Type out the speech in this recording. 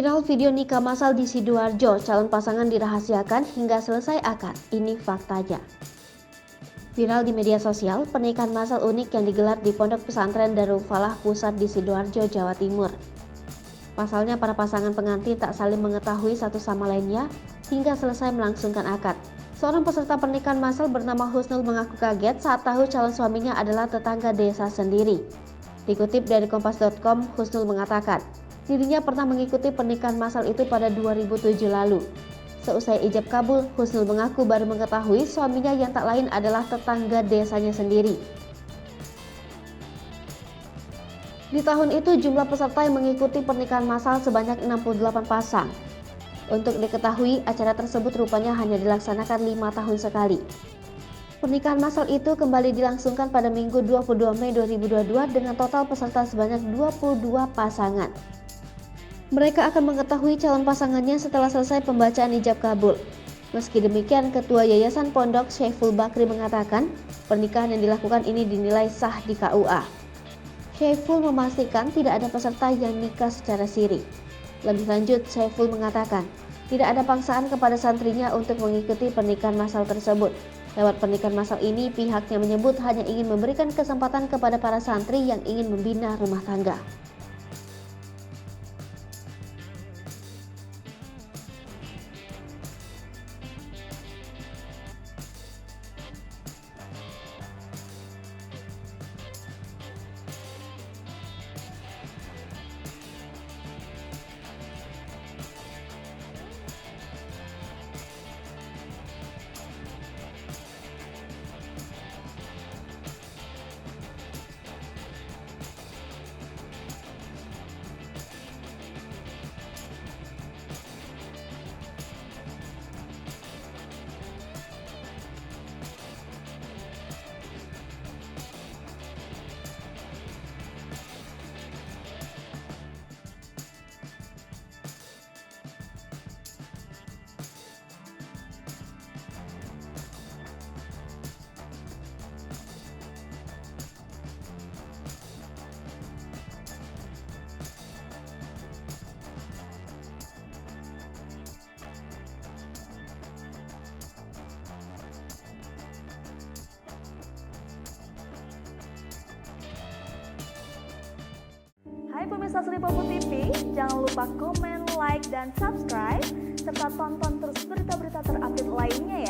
Viral video nikah massal di Sidoarjo, calon pasangan dirahasiakan hingga selesai akad. Ini faktanya. Viral di media sosial, pernikahan massal unik yang digelar di Pondok Pesantren Darul Falah Pusat di Sidoarjo, Jawa Timur. Pasalnya para pasangan pengantin tak saling mengetahui satu sama lainnya hingga selesai melangsungkan akad. Seorang peserta pernikahan massal bernama Husnul mengaku kaget saat tahu calon suaminya adalah tetangga desa sendiri. Dikutip dari kompas.com, Husnul mengatakan, dirinya pernah mengikuti pernikahan massal itu pada 2007 lalu. Seusai ijab kabul, Husnul mengaku baru mengetahui suaminya yang tak lain adalah tetangga desanya sendiri. Di tahun itu jumlah peserta yang mengikuti pernikahan massal sebanyak 68 pasang. Untuk diketahui, acara tersebut rupanya hanya dilaksanakan 5 tahun sekali. Pernikahan massal itu kembali dilangsungkan pada Minggu 22 Mei 2022 dengan total peserta sebanyak 22 pasangan. Mereka akan mengetahui calon pasangannya setelah selesai pembacaan ijab kabul. Meski demikian, Ketua Yayasan Pondok Syaiful Bakri mengatakan pernikahan yang dilakukan ini dinilai sah di KUA. Syaiful memastikan tidak ada peserta yang nikah secara siri. Lebih lanjut, Syaiful mengatakan tidak ada paksaan kepada santrinya untuk mengikuti pernikahan massal tersebut. Lewat pernikahan massal ini, pihaknya menyebut hanya ingin memberikan kesempatan kepada para santri yang ingin membina rumah tangga. Hai pemirsa Sri Popo TV, jangan lupa komen, like, dan subscribe, serta tonton terus berita-berita terupdate lainnya ya.